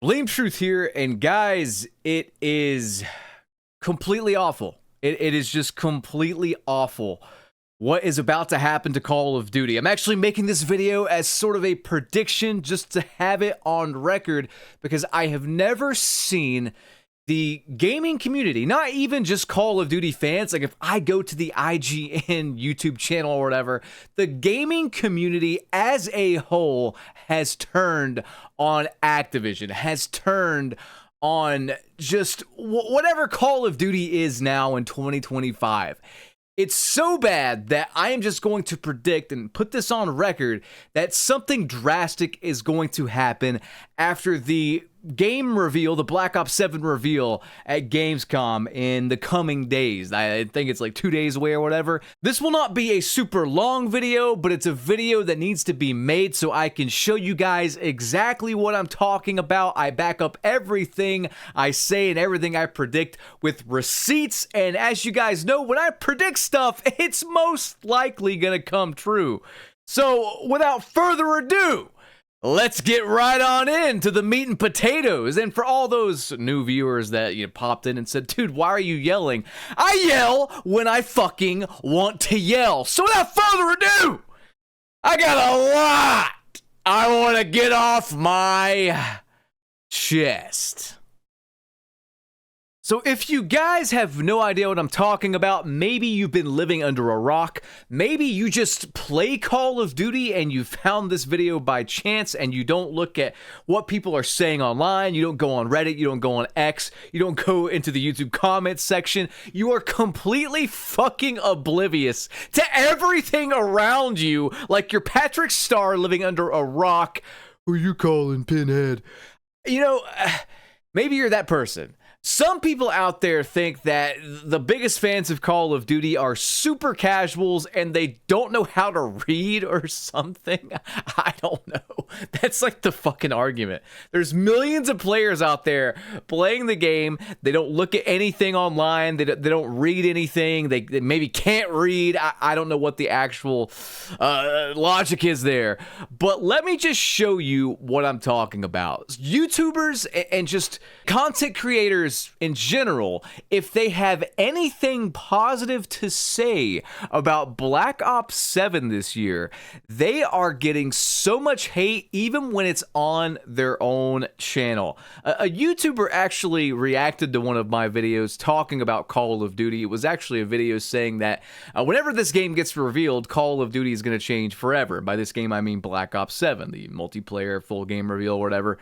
Blame Truth here, and guys, it is completely awful. It is just completely awful what is about to happen to Call of Duty. I'm actually making this video as sort of a prediction just to have it on record because I have never seen the gaming community, not even just Call of Duty fans, like if I go to the IGN YouTube channel or whatever, the gaming community as a whole has turned on Activision, has turned on just whatever Call of Duty is now in 2025. It's so bad that I am just going to predict and put this on record that something drastic is going to happen after the game reveal, the Black Ops 7 reveal at Gamescom in the coming days. I think it's like 2 days away or whatever. This will not be a super long video, but it's a video that needs to be made so I can show you guys exactly what I'm talking about. I back up everything I say and everything I predict with receipts, and as you guys know, when I predict stuff, it's most likely gonna come true. So without further ado, let's get right on into the meat and potatoes. And for all those new viewers that popped in and said, dude, why are you yelling? I yell when I fucking want to yell. So without further ado, I got a lot I want to get off my chest. So if you guys have no idea what I'm talking about, maybe you've been living under a rock, maybe you just play Call of Duty and you found this video by chance and you don't look at what people are saying online, you don't go on Reddit, you don't go on X, you don't go into the YouTube comments section, you are completely fucking oblivious to everything around you, like you're Patrick Star living under a rock. Who you calling Pinhead? Maybe you're that person. Some people out there think that the biggest fans of Call of Duty are super casuals and they don't know how to read or something. I don't know. That's like the fucking argument. There's millions of players out there playing the game. They don't look at anything online. They don't read anything. They maybe can't read. I don't know what the actual logic is there. But let me just show you what I'm talking about. YouTubers and just content creators in general, if they have anything positive to say about Black Ops 7 this year, they are getting so much hate even when it's on their own channel. A YouTuber actually reacted to one of my videos talking about Call of Duty. It was actually a video saying that whenever this game gets revealed, Call of Duty is going to change forever. By this game, I mean Black Ops 7, the multiplayer full game reveal or whatever.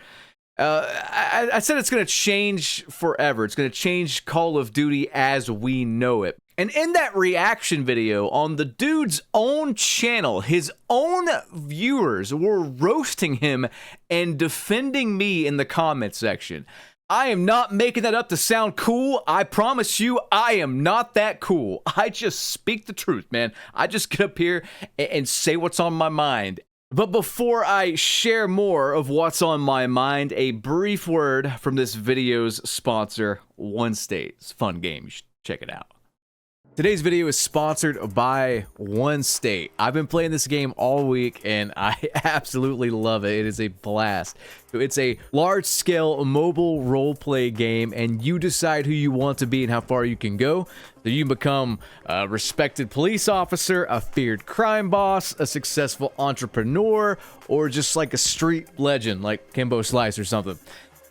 I said it's going to change forever. It's going to change Call of Duty as we know it. And in that reaction video on the dude's own channel, his own viewers were roasting him and defending me in the comment section. I am not making that up to sound cool. I promise you, I am not that cool. I just speak the truth, man. I just get up here and say what's on my mind. But before I share more of what's on my mind, a brief word from this video's sponsor, OneState. It's a fun game. You should check it out. Today's video is sponsored by OneState. I've been playing this game all week and I absolutely love it. It is a blast. It's a large-scale mobile role-play game and you decide who you want to be and how far you can go. So you can become a respected police officer, a feared crime boss, a successful entrepreneur, or just like a street legend like Kimbo Slice or something.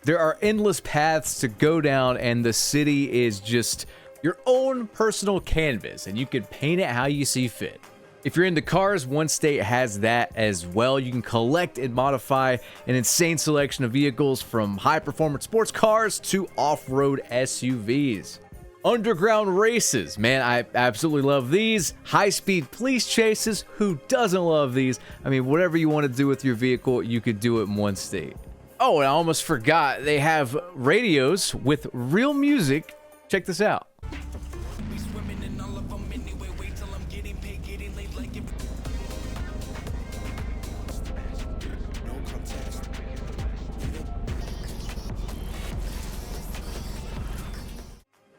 There are endless paths to go down and the city is just your own personal canvas and you can paint it how you see fit. If you're into cars, OneState has that as well. You can collect and modify an insane selection of vehicles from high-performance sports cars to off-road SUVs. Underground races, man, I absolutely love these. High-speed police chases, who doesn't love these? I mean, whatever you want to do with your vehicle, you could do it in OneState. Oh, and I almost forgot, they have radios with real music. Check this out.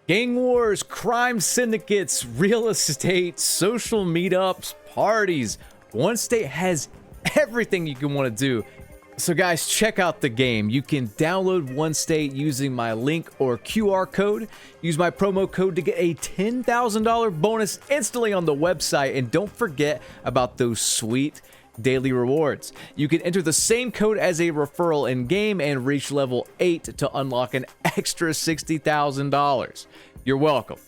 Gang wars, crime syndicates, real estate, social meetups, parties. OneState has everything you can want to do So guys, check out the game. You can download OneState using my link or QR code. Use my promo code to get a $10,000 bonus instantly on the website. And don't forget about those sweet daily rewards. You can enter the same code as a referral in game and reach level 8 to unlock an extra $60,000. You're welcome.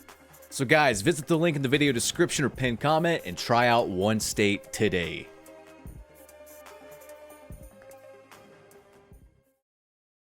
So guys, visit the link in the video description or pinned comment and try out OneState today.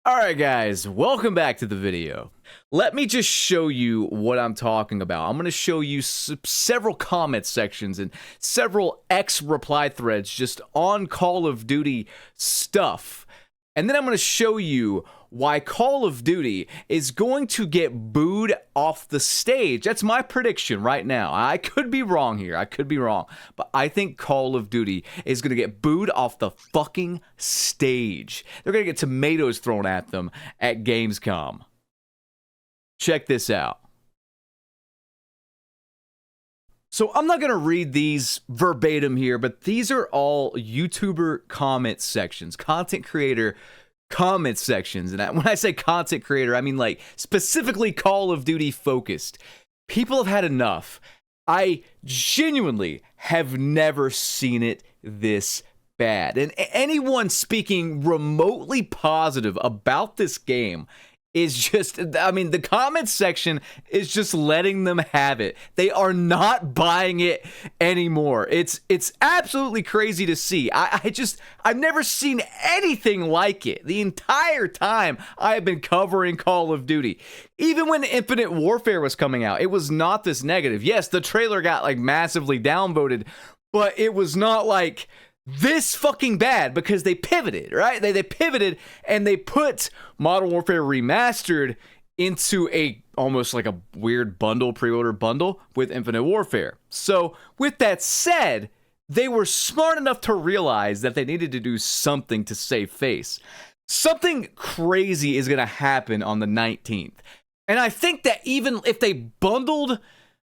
Alright guys, welcome back to the video. Let me just show you what I'm talking about. I'm going to show you several comment sections and several X reply threads just on Call of Duty stuff. And then I'm going to show you why Call of Duty is going to get booed off the stage. That's my prediction right now. I could be wrong here. I could be wrong. But I think Call of Duty is going to get booed off the fucking stage. They're going to get tomatoes thrown at them at Gamescom. Check this out. So I'm not going to read these verbatim here, but these are all YouTuber comment sections, content creator comment sections. And when I say content creator, I mean like specifically Call of Duty focused. People have had enough. I genuinely have never seen it this bad. And anyone speaking remotely positive about this game is just, I mean, the comment section is just letting them have it. They are not buying it anymore. It's absolutely crazy to see. I've never seen anything like it the entire time I have been covering Call of Duty. Even when Infinite Warfare was coming out, it was not this negative. Yes, the trailer got like massively downvoted, but it was not like this fucking bad because they pivoted, right? They pivoted and they put Modern Warfare Remastered into a almost like a weird bundle, pre-order bundle with Infinite Warfare. So with that said, they were smart enough to realize that they needed to do something to save face. Something crazy is going to happen on the 19th. And I think that even if they bundled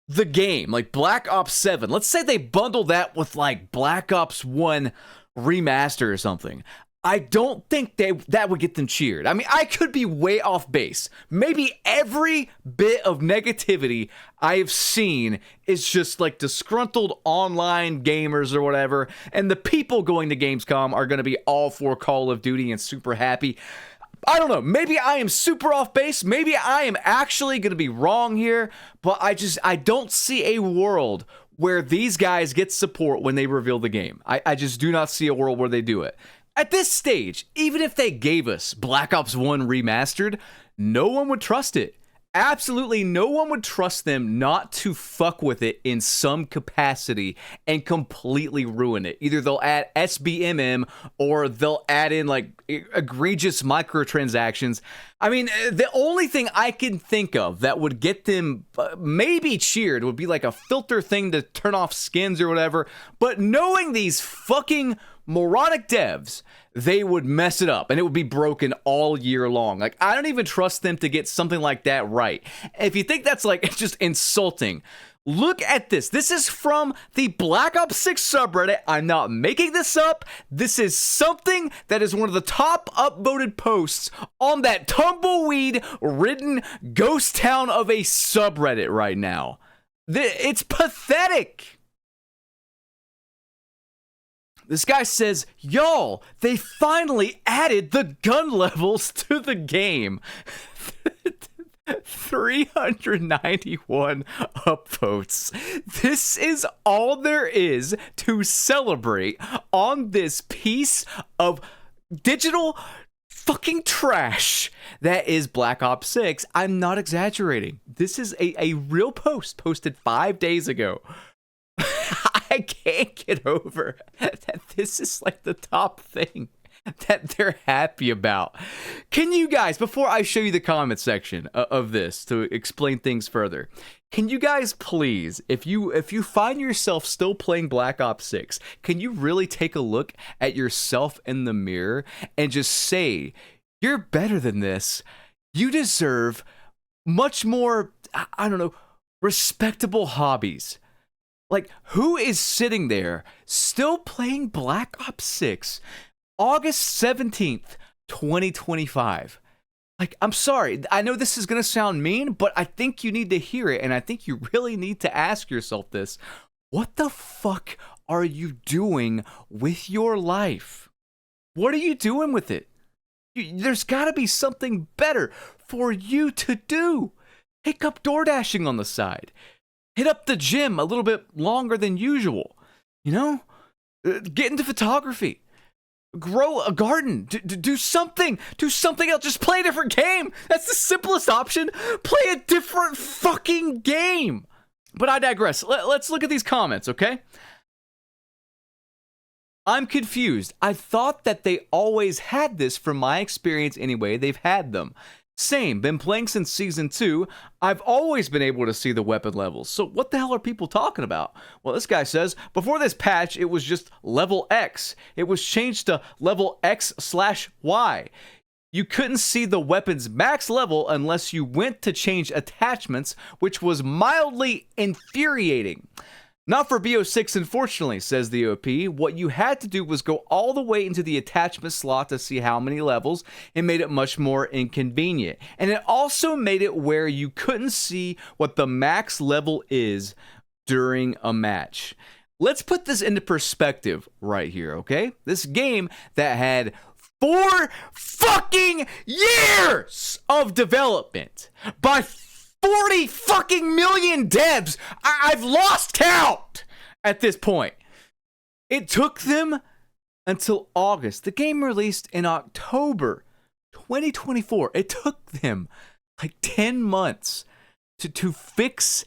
the game, like Black Ops 7, let's say they bundle that with like Black Ops 1 remaster or something, I don't think that would get them cheered. I mean, I could be way off base. Maybe every bit of negativity I have seen is just like disgruntled online gamers or whatever, and the people going to Gamescom are going to be all for Call of Duty and super happy. I don't know, maybe I am super off base, maybe I am actually going to be wrong here, but I don't see a world where these guys get support when they reveal the game. I just do not see a world where they do it. At this stage, even if they gave us Black Ops 1 Remastered, no one would trust it. Absolutely no one would trust them not to fuck with it in some capacity and completely ruin it. Either they'll add SBMM or they'll add in like egregious microtransactions. I mean, the only thing I can think of that would get them maybe cheered would be like a filter thing to turn off skins or whatever. But knowing these fucking moronic devs, they would mess it up and it would be broken all year long. Like, I don't even trust them to get something like that right. If you think that's like just insulting, look at this. This is from the Black Ops 6 subreddit. I'm not making this up. This is something that is one of the top upvoted posts on that tumbleweed-ridden ghost town of a subreddit right now. It's pathetic. This guy says, y'all, they finally added the gun levels to the game. 391 upvotes. This is all there is to celebrate on this piece of digital fucking trash that is Black Ops 6. I'm not exaggerating. This is a real post posted 5 days ago. I can't get over that this is like the top thing that they're happy about. Can you guys, before I show you the comment section of this to explain things further, can you guys please, if you find yourself still playing Black Ops 6, can you really take a look at yourself in the mirror and just say, you're better than this. You deserve much more, I don't know, respectable hobbies. Like, who is sitting there still playing Black Ops 6 August 17th, 2025. Like, I'm sorry. I know this is going to sound mean, but I think you need to hear it. And I think you really need to ask yourself this. What the fuck are you doing with your life? What are you doing with it? There's got to be something better for you to do. Pick up DoorDashing on the side. Hit up the gym a little bit longer than usual. You know? Get into photography. Grow a garden. Do something. Do something else. Just play a different game. That's the simplest option. Play a different fucking game. But I digress. Let's look at these comments, okay? I'm confused. I thought that they always had this. From my experience anyway, they've had them. Same, been playing since Season 2. I've always been able to see the weapon levels. So what the hell are people talking about? Well, this guy says, before this patch, it was just level X. It was changed to level X/Y. You couldn't see the weapon's max level unless you went to change attachments, which was mildly infuriating. Not for BO6, unfortunately, says the OP. What you had to do was go all the way into the attachment slot to see how many levels. It made it much more inconvenient. And it also made it where you couldn't see what the max level is during a match. Let's put this into perspective right here, okay? This game that had 4 fucking years of development by 40 fucking million devs. I've lost count at this point. It took them until August. The game released in October 2024. It took them like 10 months to fix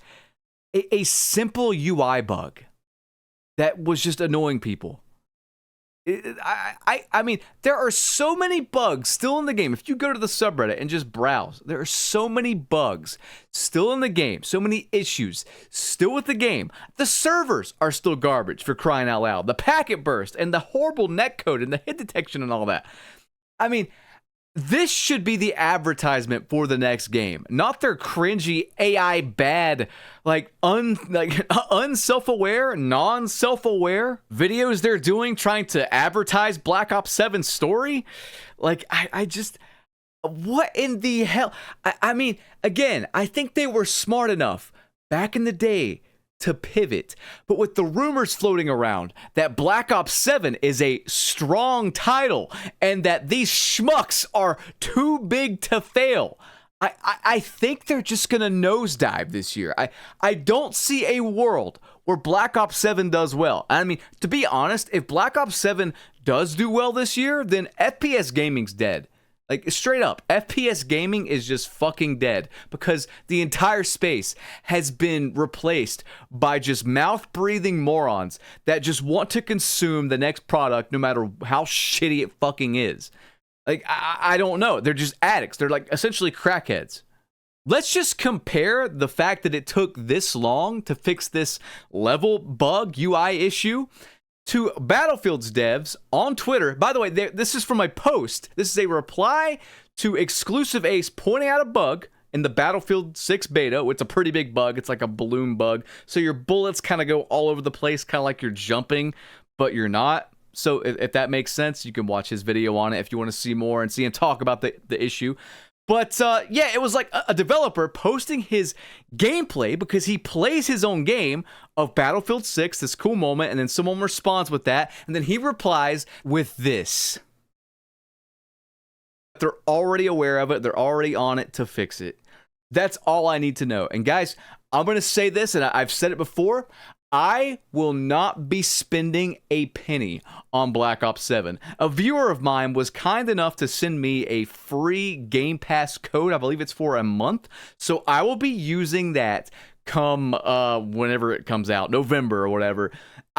a simple UI bug that was just annoying people. I mean, there are so many bugs still in the game. If you go to the subreddit and just browse, there are so many bugs still in the game, so many issues still with the game. The servers are still garbage, for crying out loud. The packet burst and the horrible netcode and the hit detection and all that. I mean, this should be the advertisement for the next game, not their cringy AI bad, unself-aware, non-self-aware videos they're doing trying to advertise Black Ops 7 story. Like, I just, what in the hell? I mean, again, I think they were smart enough back in the day to pivot, but with the rumors floating around that Black Ops 7 is a strong title and that these schmucks are too big to fail, I think they're just gonna nosedive this year. I don't see a world where Black Ops 7 does well. I mean, to be honest, if Black Ops 7 does do well this year, then FPS gaming's dead. Like, straight up, FPS gaming is just fucking dead because the entire space has been replaced by just mouth-breathing morons that just want to consume the next product no matter how shitty it fucking is. Like, I don't know. They're just addicts. They're like essentially crackheads. Let's just compare the fact that it took this long to fix this level bug UI issue to Battlefield's devs on Twitter. By the way, this is from my post. This is a reply to Exclusive Ace pointing out a bug in the Battlefield 6 beta. It's a pretty big bug. It's like a balloon bug. So your bullets kind of go all over the place, kind of like you're jumping, but you're not. So if that makes sense, you can watch his video on it if you want to see more and see him talk about the issue. But yeah, it was like a developer posting his gameplay because he plays his own game of Battlefield 6, this cool moment, and then someone responds with that, and then he replies with this. They're already aware of it. They're already on it to fix it. That's all I need to know. And guys, I'm going to say this, and I've said it before. I will not be spending a penny on Black Ops 7. A viewer of mine was kind enough to send me a free Game Pass code. I believe it's for a month. So I will be using that come whenever it comes out, November or whatever.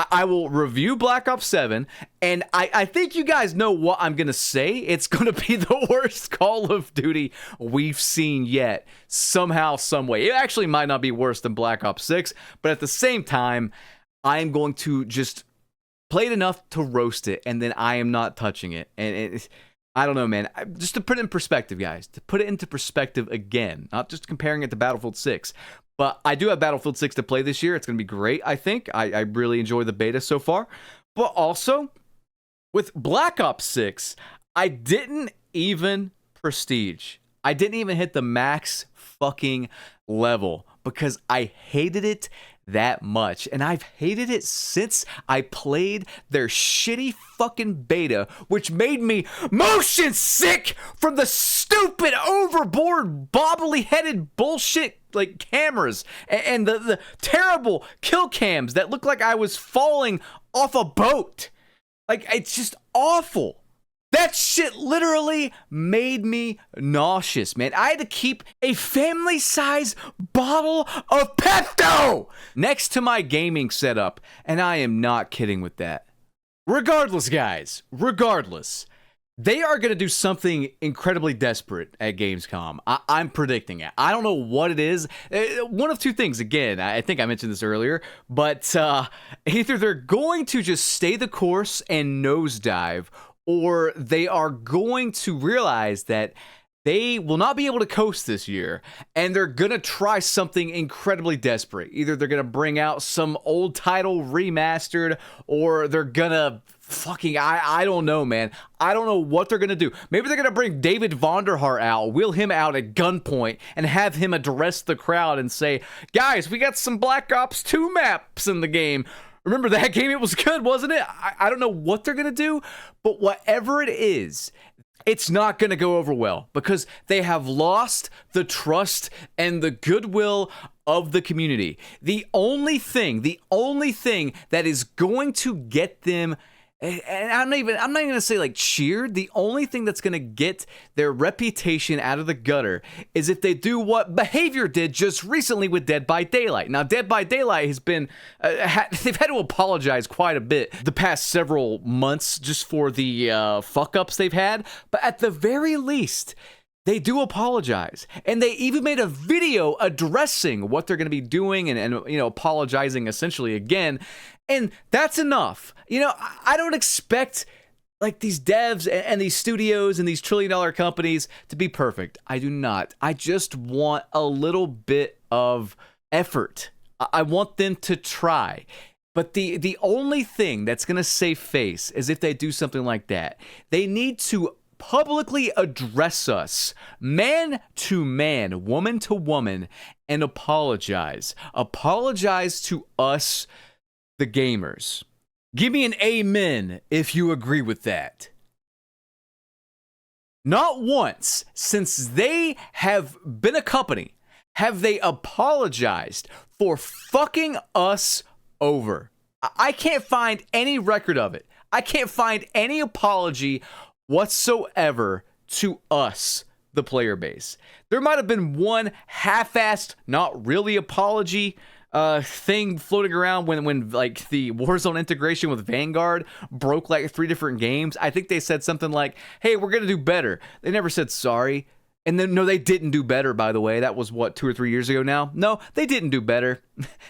I will review Black Ops 7, and I think you guys know what I'm going to say. It's going to be the worst Call of Duty we've seen yet, somehow, some way. It actually might not be worse than Black Ops 6, but at the same time, I am going to just play it enough to roast it, and then I am not touching it. And I don't know, man. Just to put it in perspective, guys, to put it into perspective again, not just comparing it to Battlefield 6, but I do have Battlefield 6 to play this year. It's going to be great, I think. I really enjoy the beta so far. But also, With Black Ops 6, I didn't even prestige. I didn't even hit the max fucking level because I hated it that much. And I've hated it since I played their shitty fucking beta, which made me motion sick from the stupid, overboard, bobbly headed bullshit like cameras and the terrible kill cams that looked like I was falling off a boat. Like, it's just awful. That shit literally made me nauseous, man. I had to keep a family-size bottle of Pepto next to my gaming setup, and I am not kidding with that. Regardless, guys, they are going to do something incredibly desperate at Gamescom. I'm predicting it. I don't know what it is. One of two things, again, I think I mentioned this earlier, but either they're going to just stay the course and nosedive, or they are going to realize that they will not be able to coast this year, and they're going to try something incredibly desperate. Either they're going to bring out some old title remastered, or they're going to fucking, I don't know, man. I don't know what they're going to do. Maybe they're going to bring David Vonderhaar out, wheel him out at gunpoint, and have him address the crowd and say, guys, we got some Black Ops 2 maps in the game. Remember that game? It was good, wasn't it? I don't know what they're going to do, but whatever it is, it's not going to go over well because they have lost the trust and the goodwill of the community. The only thing that is going to get them, and I'm not even going to say like cheered. The only thing that's going to get their reputation out of the gutter is if they do what Behavior did just recently with Dead by Daylight. Now, Dead by Daylight has been, they've had to apologize quite a bit the past several months just for the fuck-ups they've had. But at the very least, they do apologize. And they even made a video addressing what they're going to be doing and apologizing essentially again. And that's enough. I don't expect like these devs and these studios and these trillion-dollar companies to be perfect. I do not. I just want a little bit of effort. I want them to try. But the only thing that's going to save face is if they do something like that. They need to publicly address us, man to man, woman to woman, and apologize. Apologize to us, the gamers. Give me an amen if you agree with that. Not once since they have been a company have they apologized for fucking us over. I can't find any record of it. I can't find any apology whatsoever to us, the player base. There might have been one half-assed, not really apology thing floating around when like the Warzone integration with Vanguard broke like 3 different games. I think they said something like, hey, we're gonna do better. They never said sorry. And then, no, they didn't do better, by the way. That was, 2 or 3 years ago now? No, they didn't do better.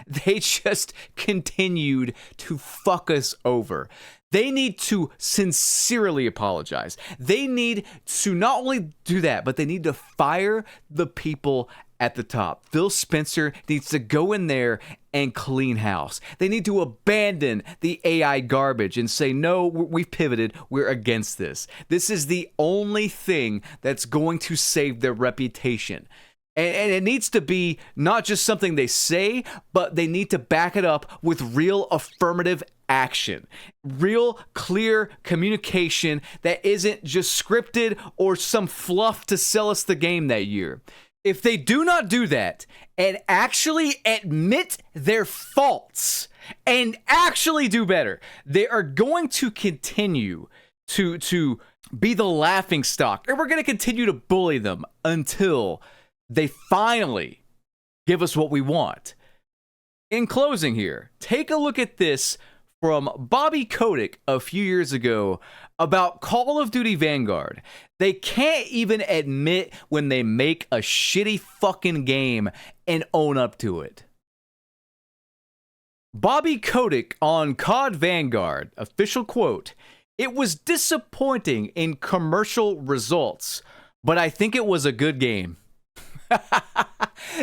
They just continued to fuck us over. They need to sincerely apologize. They need to not only do that, but they need to fire the people at the top. Phil Spencer needs to go in there and clean house. They need to abandon the AI garbage and say, no, we've pivoted. We're against this. This is the only thing that's going to save their reputation. And it needs to be not just something they say, but they need to back it up with real affirmative action. Real clear communication that isn't just scripted or some fluff to sell us the game that year. If they do not do that and actually admit their faults and actually do better, they are going to continue to be the laughingstock. And we're going to continue to bully them until they finally give us what we want. In closing here, take a look at this from Bobby Kotick a few years ago about Call of Duty Vanguard. They can't even admit when they make a shitty fucking game and own up to it. Bobby Kotick on COD Vanguard, official quote, "It was disappointing in commercial results, but I think it was a good game."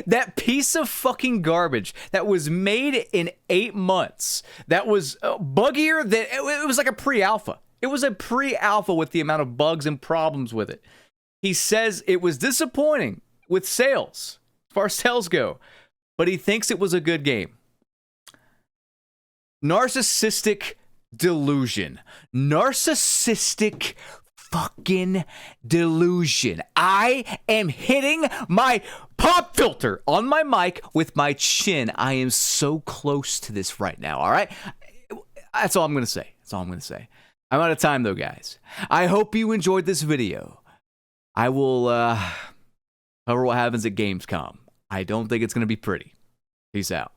That piece of fucking garbage that was made in 8 months, that was buggier than, it was like a pre-alpha. It was a pre-alpha with the amount of bugs and problems with it. He says it was disappointing with sales, as far as sales go, but he thinks it was a good game. Narcissistic delusion. Narcissistic fucking delusion. I am hitting my pop filter on my mic with my chin. I am so close to this right now, all right? That's all I'm going to say. That's all I'm going to say. I'm out of time, though, guys. I hope you enjoyed this video. I will cover what happens at Gamescom. I don't think it's going to be pretty. Peace out.